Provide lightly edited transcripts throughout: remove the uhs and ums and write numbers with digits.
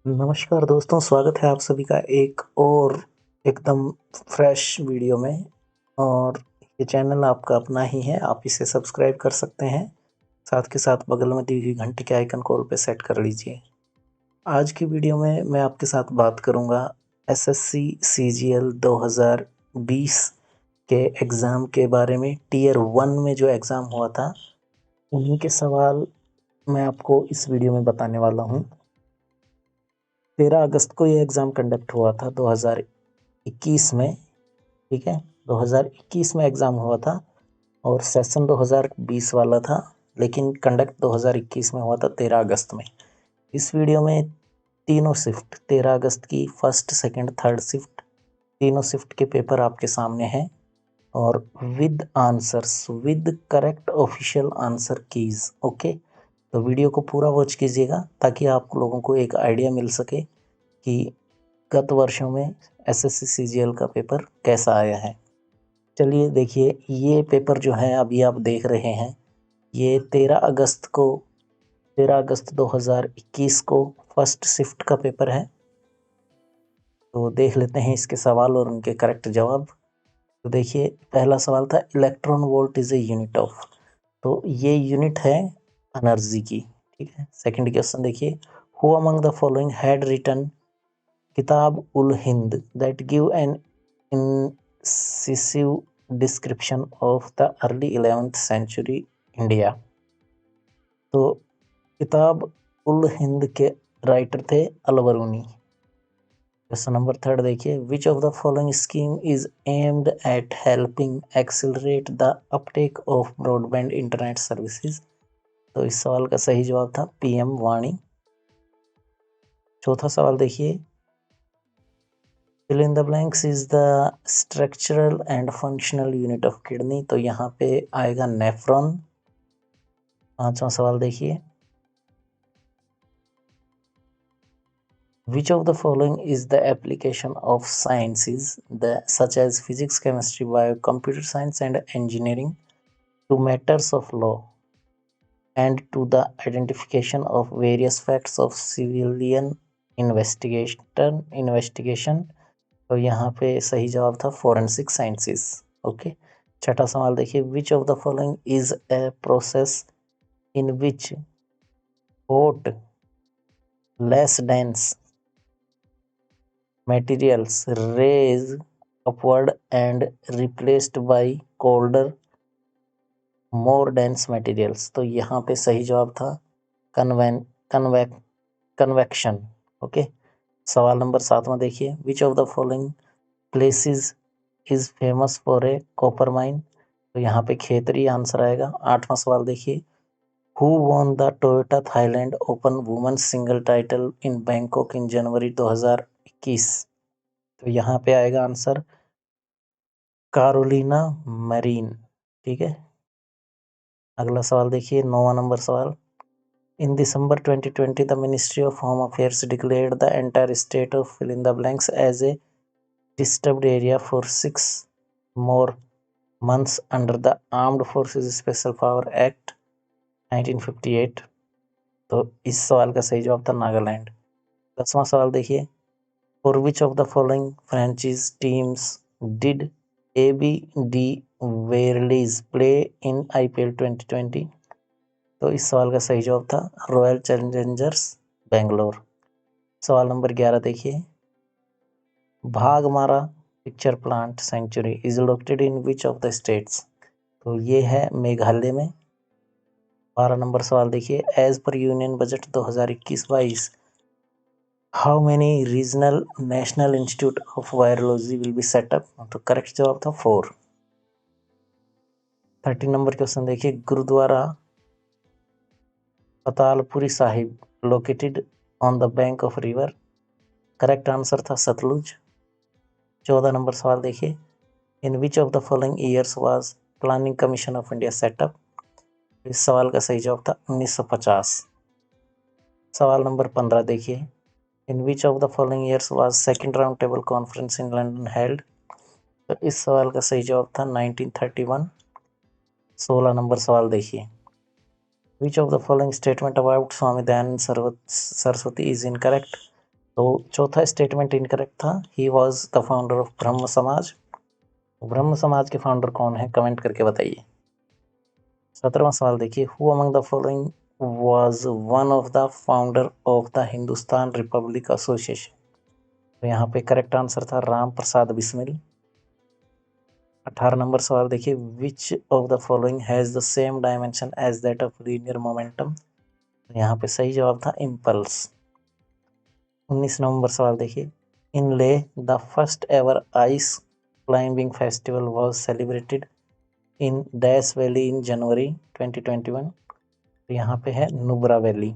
नमस्कार दोस्तों, स्वागत है आप सभी का एक और एकदम फ्रेश वीडियो में। और ये चैनल आपका अपना ही है, आप इसे सब्सक्राइब कर सकते हैं। साथ के साथ बगल में दी हुई घंटी के आइकन को ऑल पे सेट कर लीजिए। आज की वीडियो में मैं आपके साथ बात करूंगा एसएससी सीजीएल 2020 के एग्ज़ाम के बारे में। टियर 1 में जो एग्ज़ाम हुआ था उन्हीं के सवाल मैं आपको इस वीडियो में बताने वाला हूँ। 13 अगस्त को ये एग्ज़ाम कंडक्ट हुआ था 2021 में। ठीक है, 2021 में एग्ज़ाम हुआ था और सेशन 2020 वाला था, लेकिन कंडक्ट 2021 में हुआ था 13 अगस्त में। इस वीडियो में तीनों शिफ्ट 13 अगस्त की फर्स्ट सेकंड थर्ड शिफ्ट तीनों शिफ्ट के पेपर आपके सामने हैं और with answers, with correct official answer keys. Okay, तो वीडियो को पूरा वॉच कीजिएगा ताकि आप लोगों को एक आइडिया मिल सके कि गत वर्षों में एसएससी सीजीएल का पेपर कैसा आया है। चलिए देखिए, ये पेपर जो है अभी आप देख रहे हैं, ये 13 अगस्त 2021 को फर्स्ट शिफ्ट का पेपर है। तो देख लेते हैं इसके सवाल और उनके करेक्ट जवाब। तो देखिए, पहला सवाल था electron volt is a unit of. तो ये यूनिट है एनर्जी की। ठीक है, सेकंड क्वेश्चन देखिए, who among the following had written Kitab ul Hind that give an incisive description of the early 11th century India। तो किताब उल हिंद के राइटर थे अलबरूनी। क्वेश्चन नंबर थर्ड देखिए, which of the following scheme is aimed at helping accelerate the Uptake of broadband internet services. तो इस सवाल का सही जवाब था पीएम वाणी। चौथा सवाल देखिए, fill in the blanks is the structural and functional unit of kidney। तो यहाँ पे आएगा नेफ्रॉन। पांचवा सवाल देखिए, which of the following is the application of sciences such as physics, chemistry, bio, computer science and engineering to matters of law and to the identification of various facts of civilian investigation। तो यहाँ पे सही जवाब था forensic sciences. Okay, छठा सवाल देखिए, which of the following is a process in which hot less dense materials raise upward and replaced by colder more dense materials। तो यहाँ पे सही जवाब था कन्वेन कन्वेक कन्वेक्शन। ओके, सवाल नंबर 7वां देखिए, which of the following places is famous for a copper mine. तो यहाँ पे खेतरी आंसर आएगा। 8वां सवाल देखिए, who won the Toyota Thailand open women's single title in Bangkok in January 2021। तो यहाँ पे आएगा आंसर कारोलिना मैरीन। ठीक है, अगला सवाल देखिए, 9वां नंबर सवाल, in December 2020 the ministry of home affairs declared the entire state of fill in the blanks as a disturbed area for 6 more months under the Armed Forces Special Power Act 1958। तो इस सवाल का सही जवाब था नागालैंड। 10वां सवाल देखिए, for which of the following franchise teams did AB de Villiers play in IPL 2020। तो इस सवाल का सही जवाब था रॉयल चैलेंजर्स बेंगलोर। सवाल नंबर 11 देखिए, Bhagmara pitcher plant sanctuary is located in which of the states. तो ये है मेघालय में। 12 नंबर सवाल देखिए, as per union budget 2021-22 how many regional national institute of virology will be set up. तो करेक्ट जवाब था 4। 13 नंबर क्वेश्चन देखिए, Gurudwara Patalpuri Sahib located on the bank of river. Correct answer था सतलुज। 14 नंबर सवाल देखिए, in which of the following years was planning commission of India set up. इस सवाल का सही जवाब था 1950। सवाल नंबर 15 देखिए, in which of the following years was second round table conference in London held. तो इस सवाल का सही जवाब था 1931। 16 नंबर सवाल देखिए, which of the following statement about Swami Dayanand Saraswati is incorrect. तो चौथा स्टेटमेंट इनकरेक्ट था। He was the founder of ब्रह्म समाज। ब्रह्म समाज के फाउंडर कौन है, कमेंट करके बताइए। 17वां सवाल देखिए, who among the following was one of the founder of the Hindustan Republic association. तो यहाँ पे करेक्ट आंसर था राम प्रसाद बिस्मिल। 18 नंबर सवाल देखिए, which of the following has the same dimension as that of linear momentum. यहाँ पे सही जवाब था इम्पल्स। 19 नंबर सवाल देखिए, in Leh the first ever ice climbing festival was celebrated in dash valley in January 2021। तो यहाँ पे है नुब्रा वैली।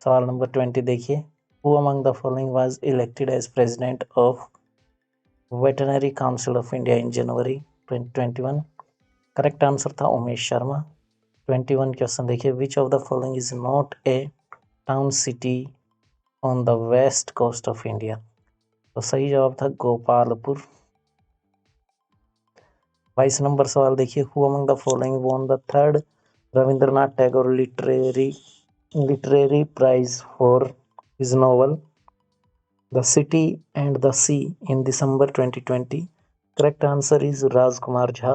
सवाल नंबर 20 देखिए, who among the following was elected as president of veterinary council of India in January 2021। Correct answer था Umesh Sharma. 21 question देखिए, which of the following is not a town city on the west coast of India. तो सही जवाब था Gopalpur. 22 number सवाल देखिए, who among the following won the third Rabindranath Tagore literary prize for his novel the city and the C in December 2020। Correct answer is Rajkumar Jha.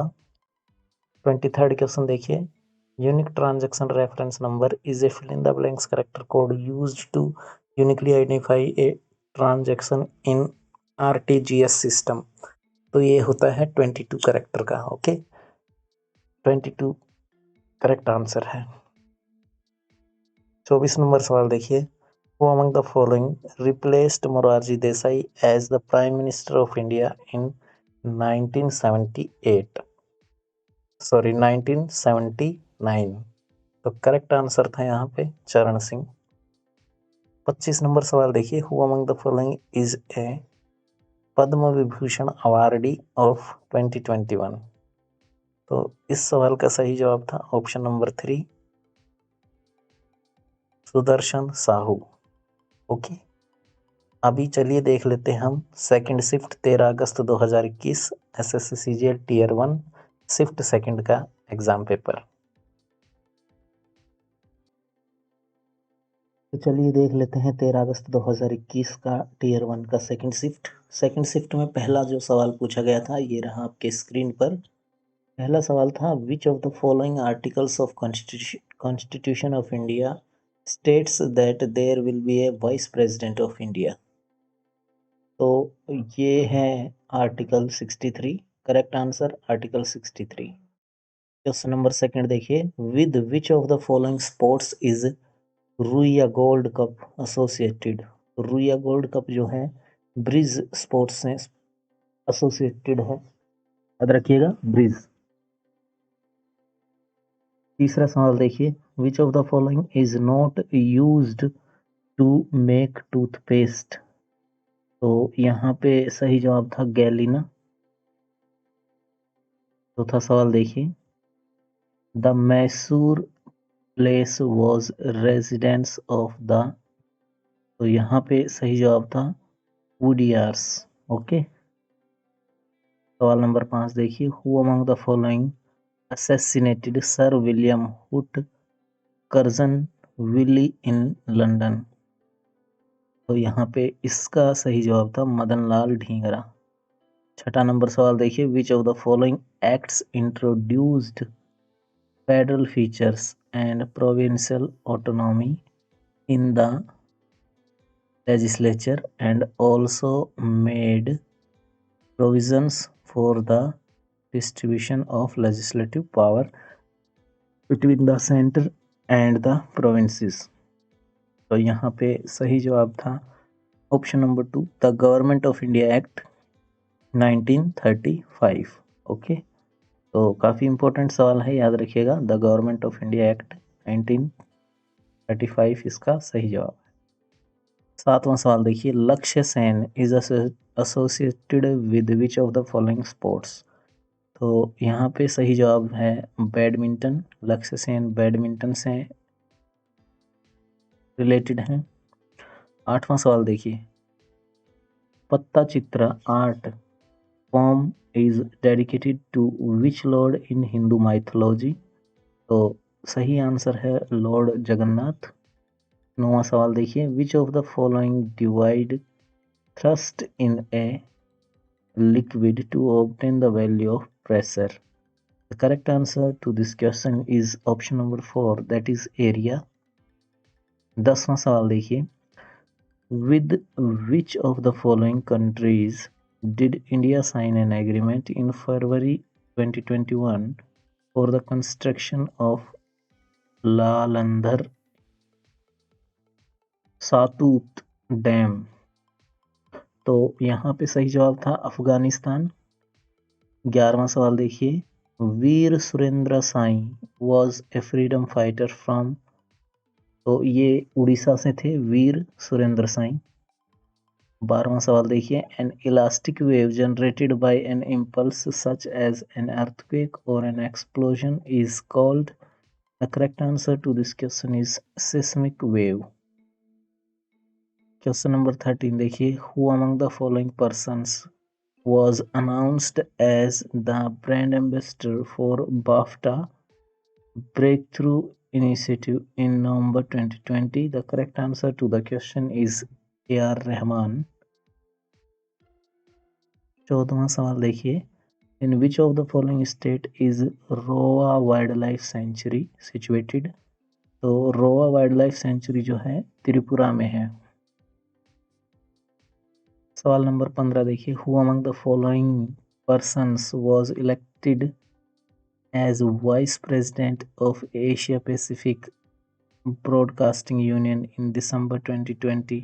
23rd question देखिए, unique transaction reference number is a fill in the blanks character code used to uniquely identify a transaction in RTGS system. तो ये होता है 22 character का। Okay, 22 correct answer है। 24 number सवाल देखिए, who among the following replaced Morarji Desai as the prime minister of India in 1979। तो correct answer था यहाँ पे चरण सिंह। 25 नंबर सवाल देखिए, who among the following is a Padma Vibhushan awardee of 2021। तो इस सवाल का सही जवाब था option number 3, Sudarshan Sahu. Okay, अभी चलिए देख लेते हैं हम सेकंड शिफ्ट 13 अगस्त 2021 SSC CGL tier 1 shift second का एग्जाम पेपर। तो चलिए देख लेते हैं 13 अगस्त 2021 का टीयर 1 का सेकंड शिफ्ट। सेकंड शिफ्ट में पहला जो सवाल पूछा गया था ये रहा आपके स्क्रीन पर। पहला सवाल था, which of the following articles of constitution of India states that there will be a vice president of India. तो ये है article 63। Correct answer article 63। Question number second देखिए, with which of the following sports is Ruia gold cup associated. Ruia gold cup जो है bridge sports से associated है, याद रखिएगा ब्रिज। तीसरा सवाल देखिए, which of the following is not used to make toothpaste. तो यहाँ पे सही जवाब था गैलिना। चौथा सवाल देखिए, the Mysore place was residence of the. तो यहाँ पे सही जवाब था वुडियार्स। ओके, सवाल नंबर 5 देखिए, who among the following assassinated sir William Hutt Curzon Wyllie in London. तो यहाँ पे इसका सही जवाब था मदन लाल ढींगरा। छठा नंबर सवाल देखिए, which of the following acts introduced federal features and provincial autonomy in the legislature and also made provisions for the distribution of legislative power between the center and the provinces। तो यहाँ पे सही जवाब था option number 2, the government of India act 1935। Okay, तो काफ़ी important सवाल है, याद रखिएगा, the government of India act 1935 इसका सही जवाब। सातवां सवाल देखिए, लक्ष्य Sen is associated with which of the following sports. तो यहाँ पे सही जवाब है बैडमिंटन। लक्ष्य सेन बैडमिंटन से रिलेटेड हैं। आठवां सवाल देखिए, Pattachitra art form is dedicated to which lord in Hindu mythology. तो सही आंसर है लॉर्ड जगन्नाथ। 9वां सवाल देखिए, which of the following divide thrust in a liquid to obtain the value of pressure? The correct answer to this question is option number 4, that is area. 10वां सवाल देखिए, with which of the following countries did India sign an agreement in February 2021 for the construction of Lalandhar सातूत dam? तो यहाँ पे सही जवाब था अफगानिस्तान। 11वां सवाल देखिए, Veer Surendra Sai was a freedom fighter from, तो ये उड़ीसा से थे वीर सुरेंद्र साई। 12वां सवाल देखिए, an elastic wave generated by an impulse such as an earthquake और an explosion is called, the correct answer to this question is seismic wave. Question number 13 देखिए, who among the following persons was announced as the brand ambassador for BAFTA Breakthrough Initiative in November 2020? The correct answer to the question is A.R. Rahman. 14वां सवाल देखिए, in which of the following state is Roa Wildlife Sanctuary situated? तो रोआ wild life sanctuary जो है त्रिपुरा में है। सवाल नंबर 15 देखिए, who among the following persons was elected as Vice President of Asia Pacific Broadcasting Union in December 2020?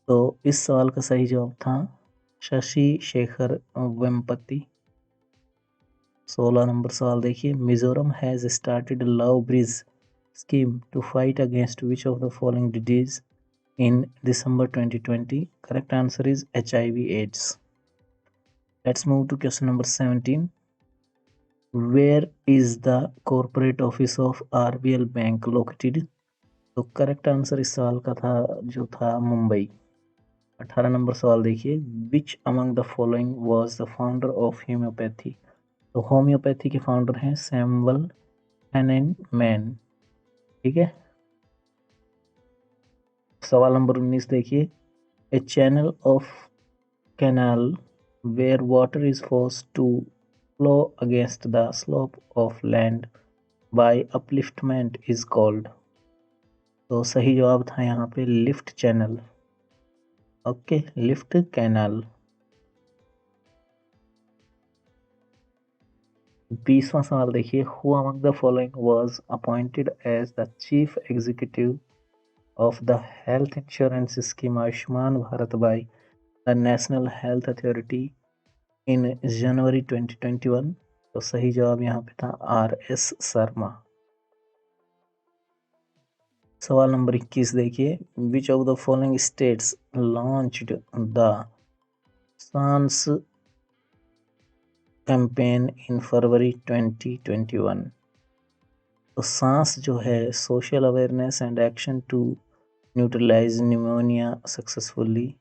तो इस सवाल का सही जवाब था शशि शेखर वेम्पति। 16 नंबर सवाल देखिए, Mizoram has started love bridge scheme to fight against which of the following disease in December 2020? Correct answer is HIV AIDS. Let's move to question number 17. Where is the corporate office of RBL Bank located? तो correct answer इस सवाल का था जो था Mumbai. 18 number सवाल देखिए, which among the following was the founder of homeopathy? तो होम्योपैथी के फाउंडर हैं सैमुअल हैनेमान। ठीक है। सवाल नंबर 19 देखिए, a channel of canal where water is forced to flow against the slope of land by upliftment is called, तो सही जवाब था यहाँ पे lift channel. Okay, lift canal. 20वां सवाल देखिए, who among the following was appointed as the chief executive of the health insurance scheme Ayushman Bharat by the national health authority in January 2021? तो सही जवाब यहाँ पे था RS शर्मा। सवाल नंबर 21 देखिए, which of the following states launched the SAANS campaign in February 2021? तो सांस जो है social awareness and action to neutralize pneumonia successfully,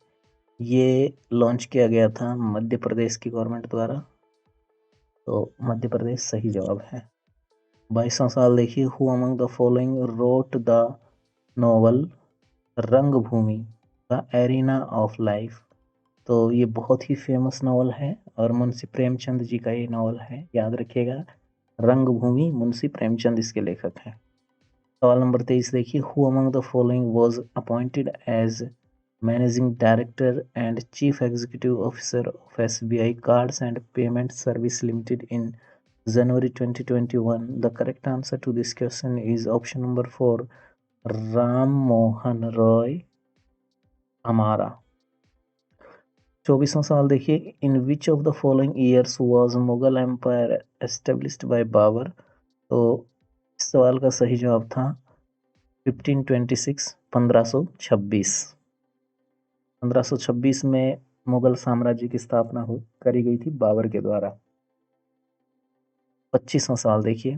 ये लॉन्च किया गया था मध्य प्रदेश की गवर्नमेंट द्वारा। तो मध्य प्रदेश सही जवाब है। 22वां सवाल देखिए, who among the following wrote the novel रंगभूमि द एरिना ऑफ लाइफ? तो ये बहुत ही फेमस नॉवल है और मुंशी प्रेमचंद जी का ये नॉवल है, याद रखिएगा। रंगभूमि मुंशी प्रेमचंद इसके लेखक हैं। सवाल नंबर 23 देखिए, who among the following was appointed as managing director and chief executive officer of SBI cards and payment service limited in January 2021? The correct answer to this question is option number 4, Ram Mohan Roy हमारा। 24वां सवाल देखिए, in which of the following years was Mughal empire established by Babur? तो इस सवाल का सही जवाब था 1526, 1526। 1526 में मुगल साम्राज्य की स्थापना करी गई थी बाबर के द्वारा। 25वां सवाल देखिए,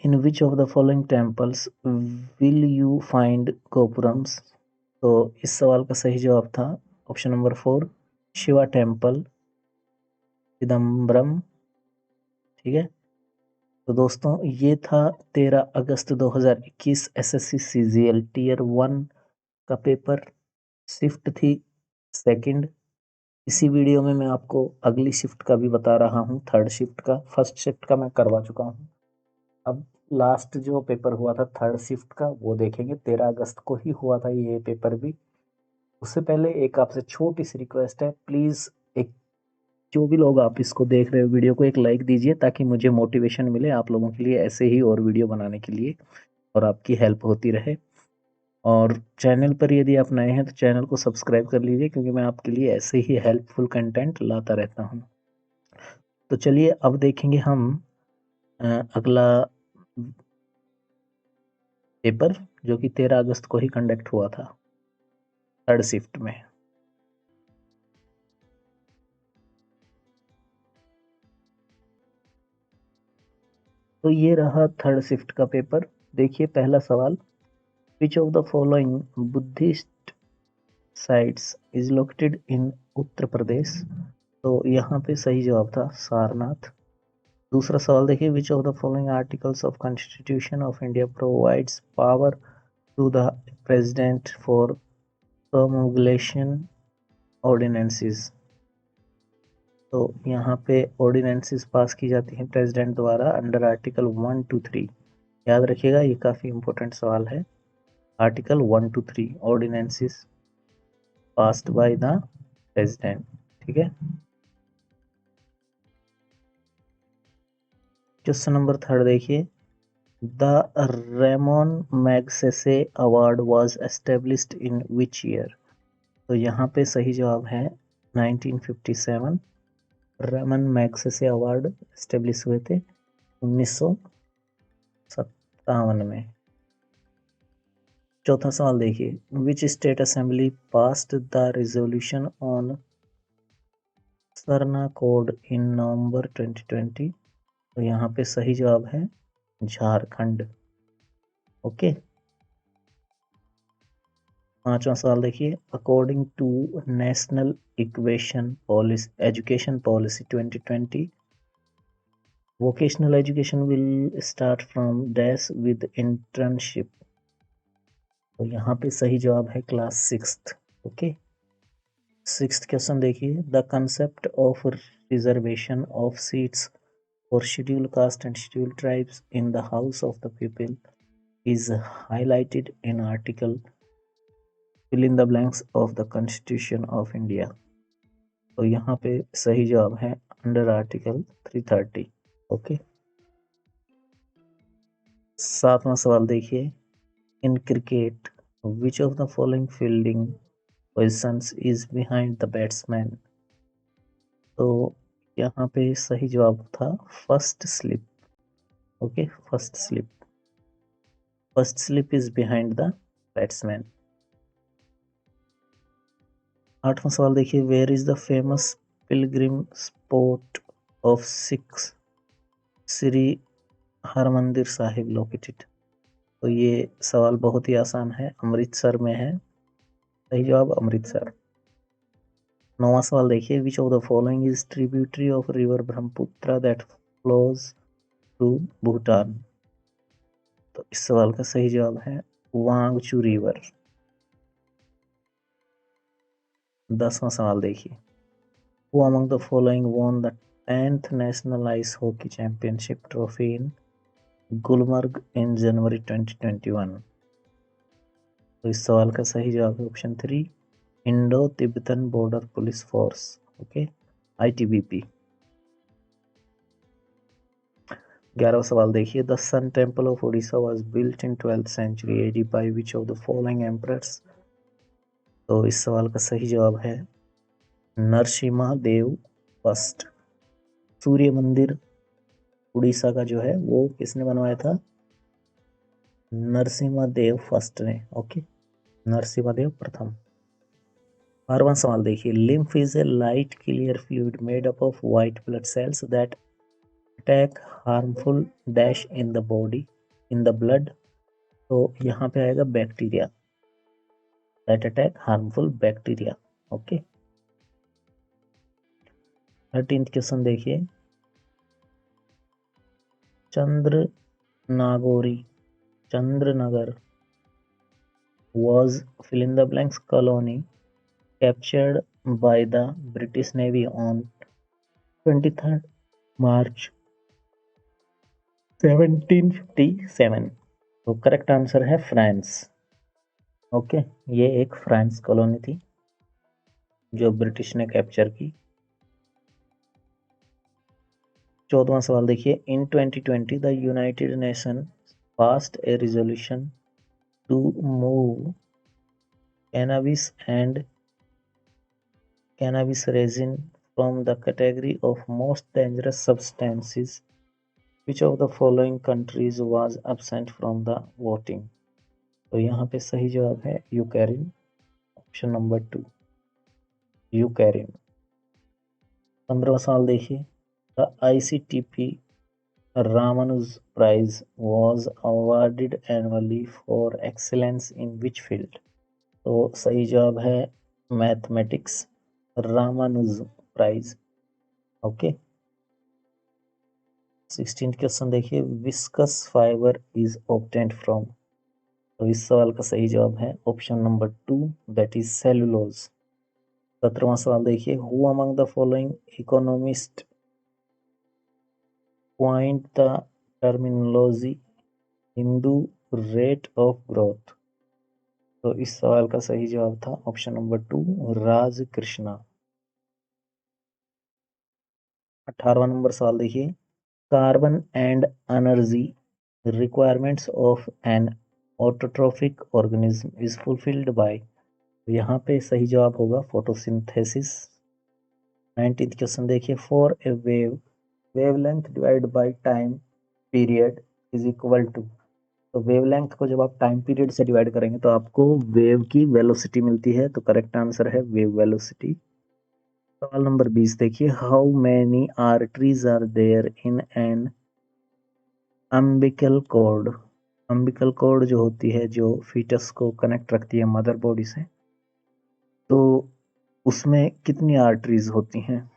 in which of the following temples will you find gopurams? तो इस सवाल का सही जवाब था option number 4, Shiva temple Chidambaram. ठीक है। तो दोस्तों ये था 13 अगस्त 2021 एसएससी सीजीएल टीयर 1 का पेपर। शिफ्ट थी सेकंड। इसी वीडियो में मैं आपको अगली शिफ्ट का भी बता रहा हूँ, थर्ड शिफ्ट का। फर्स्ट शिफ्ट का मैं करवा चुका हूँ। अब लास्ट जो पेपर हुआ था थर्ड शिफ्ट का वो देखेंगे। 13 अगस्त को ही हुआ था ये पेपर भी। उससे पहले एक आपसे छोटी सी रिक्वेस्ट है, प्लीज़ एक जो भी लोग आप इसको देख रहे हो वीडियो को एक लाइक दीजिए, ताकि मुझे मोटिवेशन मिले आप लोगों के लिए ऐसे ही और वीडियो बनाने के लिए, और आपकी हेल्प होती रहे। और चैनल पर यदि आप नए हैं तो चैनल को सब्सक्राइब कर लीजिए, क्योंकि मैं आपके लिए ऐसे ही हेल्पफुल कंटेंट लाता रहता हूँ। तो चलिए अब देखेंगे हम अगला पेपर, जो कि 13 अगस्त को ही कंडक्ट हुआ था थर्ड शिफ्ट में। तो ये रहा थर्ड शिफ्ट का पेपर। देखिए पहला सवाल, which of the following Buddhist sites is located in Uttar Pradesh. तो यहाँ पे सही जवाब था सारनाथ। दूसरा सवाल देखिए, which of the following articles of constitution of India provides power to the president for promulgation ordinances. तो यहाँ पे ऑर्डिनेंसेस पास की जाती हैं प्रेसिडेंट द्वारा अंडर आर्टिकल 1 to 3। याद रखिएगा ये काफ़ी इंपॉर्टेंट सवाल है। Article 1 to 3 ordinances passed by the president. ठीक है। क्वेश्चन नंबर थर्ड देखिए, the Ramon Magsaysay award was established in which year. तो यहाँ पे सही जवाब है 1957। रेमन मैगसेसे अवार्ड एस्टेब्लिश हुए थे 1957 में। चौथा सवाल देखिए, which state assembly passed the resolution on Sarna code in November 2020। तो यहाँ पे सही जवाब है झारखंड। ओके। पांचवा सवाल देखिए, according to national equation policy education policy 2020, vocational education will start from dash with internship। तो यहाँ पे सही जवाब है class 6th। Okay. Sixth question देखिए, the concept of reservation of seats for scheduled caste and scheduled tribes in the house of the people is highlighted in article fill in the blanks of the Constitution of India। तो यहाँ पे सही जवाब है under article 330। Okay. सातवां सवाल देखिए, in cricket which of the following fielding positions is behind the batsman. तो यहाँ पे सही जवाब था first slip. Okay, first slip. First slip is behind the batsman. आठवां सवाल देखिए, where is the famous pilgrim spot of Sikhs Shri Harmandir Sahib located. तो ये सवाल बहुत ही आसान है, अमृतसर में है। सही जवाब अमृतसर। नौवां सवाल देखिए, which of the following is tributary of river Brahmaputra that flows through Bhutan. तो इस सवाल का सही जवाब है वांगचू रिवर। 10वां सवाल देखिए, Who among the following won the 10th National Ice Hockey Championship trophy in Gulmarg in January 2021। तो इस सवाल का सही जवाब है option 3, Indo Tibetan border police force. Okay, ITBP। 11वां सवाल देखिए, the sun temple of Orissa was built in 12th century AD by which of the following emperors. तो इस सवाल का सही जवाब है नरसिम्हा देव फर्स्ट। सूर्य मंदिर उड़ीसा का जो है वो किसने बनवाया था, नरसिम्हा देव फर्स्ट ने। ओके, नरसिम्हा देव प्रथम। 12वां सवाल देखिए, lymph is a light clear fluid made up of white blood cells that attack harmful dash in the body in the blood. तो यहाँ पे आएगा bacteria, that attack harmful bacteria. Okay. 13th question देखिए, Chandranagara was fill in the blanks colony captured by the British Navy on 23rd March 1757। तो correct answer है France. Okay, ये एक France colony थी जो ब्रिटिश ने कैप्चर की। 14वां सवाल देखिए, इन 2020 the United nation passed a resolution to move cannabis and cannabis resin from the category of most dangerous substances. Which of the following countries was absent from the voting? तो यहाँ पे सही जवाब है यूक्रेन, ऑप्शन नंबर 2 यूक्रेन। 15वां सवाल देखिए, the ICTP Ramanuj Prize was awarded annually for excellence in which field? तो सही जवाब है mathematics, Ramanuja prize. Okay, 16th question देखिए, viscose fibre is obtained from. तो इस सवाल का सही जवाब है option number 2 that is cellulose. 17वां सवाल देखिए, who among the following economist point the terminology Hindu rate of growth. तो इस सवाल का सही जवाब था ऑप्शन नंबर 2 राज कृष्णा। 18वां नंबर सवाल देखिए, carbon and energy requirements of an autotrophic organism is fulfilled by. यहाँ पे सही जवाब होगा फोटोसिंथेसिस। 19th क्वेश्चन देखिए, for a wavelength divide by time period is equal to. तो वेवलेंथ को जब आप टाइम पीरियड से डिवाइड करेंगे तो आपको वेव की वेलोसिटी मिलती है। तो करेक्ट आंसर है वेव वेलोसिटी। सवाल नंबर 20 देखिए, how many arteries are there in an umbilical cord. Umbilical cord जो होती है, जो फीटस को कनेक्ट रखती है मदर बॉडी से, तो उसमें कितनी आर्टरीज होती हैं?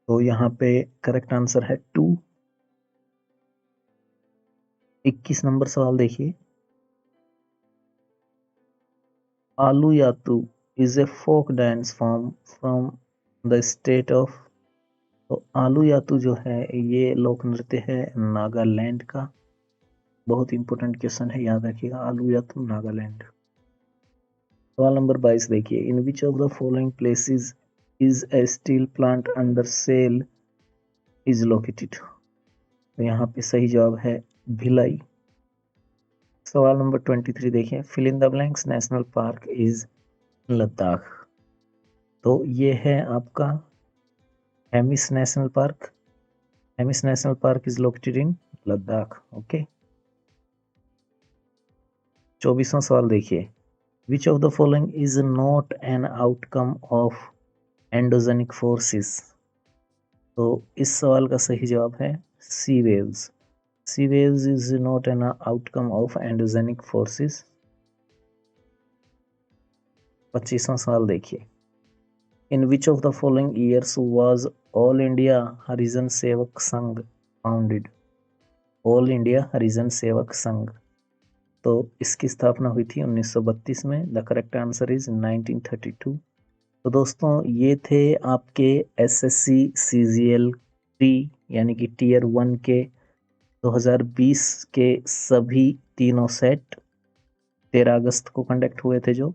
तो यहाँ पे करेक्ट आंसर है 2। 21 नंबर सवाल देखिए, Alu Yattu is a folk dance form from the state of. तो आलू यातू जो है ये लोक नृत्य है नागालैंड का। बहुत इंपॉर्टेंट क्वेश्चन है, याद रखिएगा, आलू यातू नागालैंड। सवाल नंबर 22 देखिए, in which of the following places is a steel plant under SAIL is located. तो यहाँ पे सही जवाब है भिलाई। सवाल नंबर 23 देखिए, fill in the blanks national park is Ladakh. तो ये है आपका Hemis national park. Hemis national park is located in Ladakh. Okay, 24वां सवाल देखिए, which of the following is not an outcome of endogenic forces. तो इस सवाल का सही जवाब है sea waves. Sea waves is not an outcome of endogenic forces. 25वां सवाल देखिए, in which of the following years was all India Harijan Sevak Sangh founded. All India Harijan Sevak Sangh, तो इसकी स्थापना हुई थी 1932 में। The correct answer is 1932। तो दोस्तों ये थे आपके SSC CGL 3 यानी कि टीयर 1 के 2020 के सभी तीनों सेट 13 अगस्त को कंडक्ट हुए थे जो।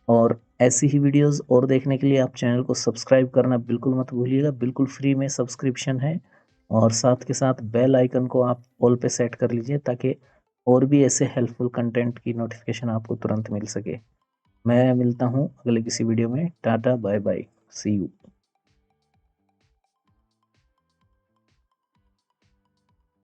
और ऐसी ही वीडियोस और देखने के लिए आप चैनल को सब्सक्राइब करना बिल्कुल मत भूलिएगा, बिल्कुल फ्री में सब्सक्रिप्शन है। और साथ के साथ बेल आइकन को आप ऑल पे सेट कर लीजिए ताकि और भी ऐसे हेल्पफुल कंटेंट की नोटिफिकेशन आपको तुरंत मिल सके। मैं मिलता हूँ अगले किसी वीडियो में। Tata bye bye, see you.